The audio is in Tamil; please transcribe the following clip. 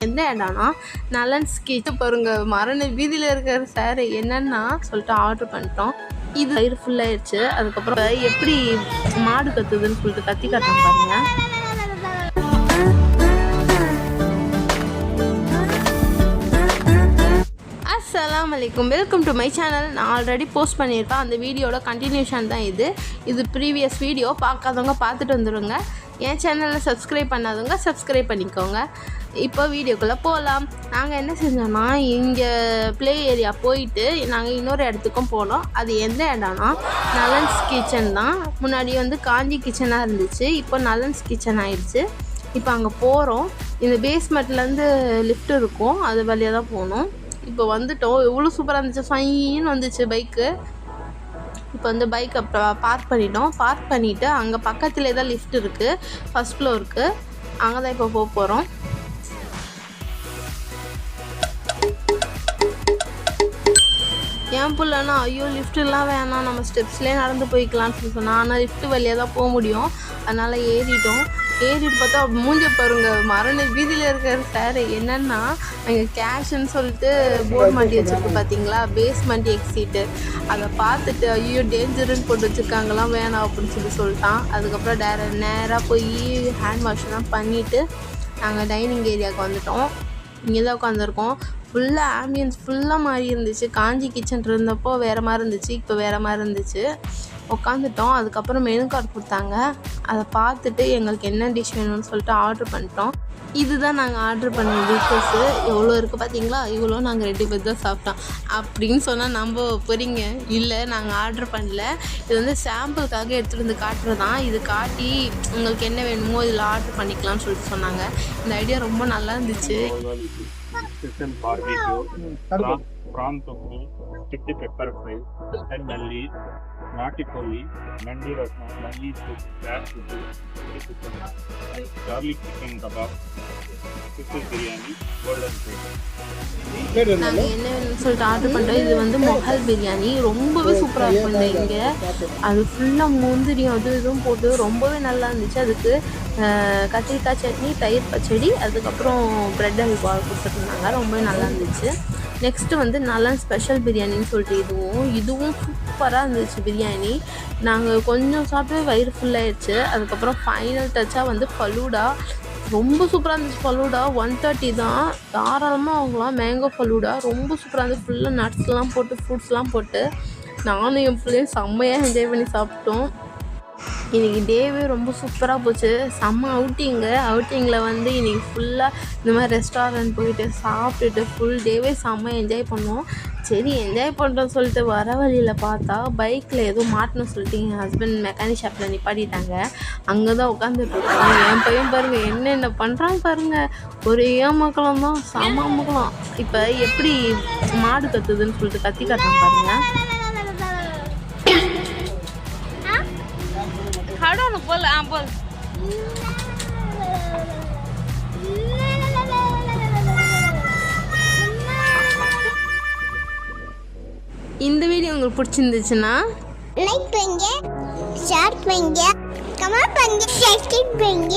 எந்த இடம்னா நலன்ஸ் கிச்சன் பாருங்க. மரண வீதியில் இருக்கிற சார் என்னன்னா சொல்லிட்டு ஆர்டர் பண்ணிட்டோம். இது வயிறு ஃபுல்லாகிடுச்சு. அதுக்கப்புறம் எப்படி மாடு கத்துதுன்னு சொல்லிட்டு கத்தி காட்டுறோம் பாருங்க. அஸ்ஸலாமு அலைக்கும், வெல்கம் டு மை சேனல். நான் ஆல்ரெடி போஸ்ட் பண்ணியிருப்பேன். அந்த வீடியோட கண்டினியூஷன் தான் இது ப்ரீவியஸ் வீடியோ. பார்க்காதவங்க பார்த்துட்டு வந்துடுங்க. என் சேனலில் சப்ஸ்கிரைப் பண்ணாதவங்க சப்ஸ்கிரைப் பண்ணிக்கோங்க. இப்போ வீடியோக்குள்ளே போகலாம். நாங்கள் என்ன செஞ்சோன்னா, இங்கே ப்ளே ஏரியா போயிட்டு நாங்கள் இன்னொரு இடத்துக்கும் போனோம். அது எந்த இடம்னா நலன்ஸ் கிச்சன் தான். முன்னாடி வந்து காஞ்சி கிச்சனாக இருந்துச்சு, இப்போ நலன்ஸ் கிச்சன் ஆயிடுச்சு. இப்போ அங்கே போகிறோம். இந்த பேஸ்மெண்ட்லேருந்து லிஃப்ட் இருக்கும், அது வழியாக தான் போகணும். இப்போ வந்துட்டோம். எவ்வளோ சூப்பராக இருந்துச்சு. ஃபைன்னு வந்துச்சு பைக்கு. இப்போ வந்து பைக்கை பார்க் பண்ணிட்டோம். பார்க் பண்ணிவிட்டு அங்கே பக்கத்துலேயே தான் லிஃப்ட் இருக்குது, ஃபஸ்ட் ஃப்ளோருக்கு. அங்கே தான் இப்போ போக போகிறோம். என் பிள்ளைனா ஐயோ லிஃப்ட்டுலாம் வேணாம், நம்ம ஸ்டெப்ஸ்லேயே நடந்து போய்க்கலான்னு சொல்லி சொன்னால். ஆனால் லிஃப்ட்டு வழியாக தான் போக முடியும், அதனால் ஏறிட்டோம். ஏறிட்டு பார்த்தா மூஞ்ச பாருங்க. மரண வீதியில் இருக்கிற சார் என்னென்னா அங்கே கேஷ்ன்னு சொல்லிட்டு போர்டு மாட்டி வச்சுருக்கு பார்த்தீங்களா, பேஸ்மெண்ட் எக்ஸிட்டு. அதை பார்த்துட்டு ஐயோ டேஞ்சருன்னு போட்டு வச்சுருக்காங்களாம், வேணாம் அப்படின்னு சொல்லிட்டான். அதுக்கப்புறம் நேராக போய் ஹேண்ட் வாஷ்லாம் பண்ணிவிட்டு நாங்கள் டைனிங் ஏரியாவுக்கு வந்துட்டோம். இங்கே தான் உட்காந்துருக்கோம். ஃபுல்லாக ஆம்பியன்ஸ் ஃபுல்லாக மாறி இருந்துச்சு. காஞ்சி கிச்சன் இருந்தப்போ வேறு மாதிரி இருந்துச்சு, இப்போ வேறு மாதிரி இருந்துச்சு. உட்காந்துட்டோம். அதுக்கப்புறம் மெனு கார்டு கொடுத்தாங்க. அதை பார்த்துட்டு எங்களுக்கு என்ன டிஷ் வேணும்னு சொல்லிட்டு ஆர்டர் பண்ணிட்டோம். இதுதான் நாங்கள் ஆர்டர் பண்ண டிஷ்ஷஸ்ஸு. எவ்வளோ இருக்குது பார்த்தீங்களா, இவ்வளோ நாங்கள் 2 பேர் தான் சாப்பிட்டோம் அப்படின்னு சொன்னால் நம்ப போகிறீங்க. இல்லை, நாங்கள் ஆர்டர் பண்ணல. இது வந்து சாம்பிளுக்காக எடுத்துகிட்டு வந்து காட்டுறது தான். இது காட்டி உங்களுக்கு என்ன வேணுமோ இதில் ஆர்டர் பண்ணிக்கலாம்னு சொல்லிட்டு சொன்னாங்க. இந்த ஐடியா ரொம்ப நல்லா இருந்துச்சு. chicken barbecue, prawn tofu, chickpea pepper fry, and nalli, nati koli, mandi rasam, nalli soup, grass soup, garlic chicken kebab, chicken biryani, golden plate. நாங்கள் என்ன வேணும்னு சொல்லிட்டு ஆர்டர் பண்ணுறோம். இது வந்து மொஹல் பிரியாணி. ரொம்பவே சூப்பராக இருக்கும். இந்த இங்கே அது ஃபுல்லாக முந்திரியும் இதுவும் போட்டு ரொம்பவே நல்லா இருந்துச்சு. அதுக்கு கத்திரிக்காய் சட்னி, தயிர் பச்சடி, அதுக்கப்புறம் ப்ரெட் அல்வா கொடுத்துருந்தாங்க. ரொம்பவே நல்லா இருந்துச்சு. நெக்ஸ்ட்டு வந்து நலன் ஸ்பெஷல் பிரியாணின்னு சொல்லிட்டு இதுவும் சூப்பராக இருந்துச்சு பிரியாணி. நாங்கள் கொஞ்சம் சாப்பிட்டு வயிறு ஃபுல்லாகிடுச்சு. அதுக்கப்புறம் ஃபைனல் டச்சாக வந்து ஃபலூடா. ரொம்ப சூப்பராக இருந்துச்சு. ஃபலூடா 130 தான், தாராளமாக வாங்கலாம். மேங்கோ ஃபலூடா ரொம்ப சூப்பராக இருந்துச்சு. ஃபுல்லாக நட்ஸ்லாம் போட்டு ஃப்ரூட்ஸ்லாம் போட்டு நானும் என் பிள்ளையும் செம்மையாக என்ஜாய் பண்ணி சாப்பிட்டோம். இன்றைக்கி டேவே ரொம்ப சூப்பராக போச்சு. செம்ம அவுட்டிங்கில் வந்து இன்றைக்கி ஃபுல்லாக இந்த மாதிரி ரெஸ்டாரண்ட் போயிட்டு சாப்பிட்டுட்டு ஃபுல் டேவே செம்ம என்ஜாய் பண்ணுவோம். சரி என்ஜாய் பண்ணுறோன்னு சொல்லிட்டு வர வழியில் பார்த்தா பைக்கில் எதுவும் மாட்டணும்னு சொல்லிட்டு என் ஹஸ்பண்ட் மெக்கானிக் ஷாப்பில் நிப்பாட்டிட்டாங்க. அங்கே தான் உட்காந்துட்ருக்காங்க. என் பையன் பாருங்கள் என்னென்ன பண்ணுறாங்க பாருங்கள். ஒரே மக்களும் தான், செம்ம மக்களும். இப்போ எப்படி மாடு கத்துதுன்னு சொல்லிட்டு கத்தி காட்டுறாங்க பாருங்கள். போல் இந்த வீடியோ உங்களுக்கு பிடிச்சிருந்துச்சுன்னா லைக் பண்ணுங்க, ஷேர் பண்ணுங்க, கமெண்ட் பண்ணுங்க, சப்ஸ்கிரைப் பண்ணுங்க.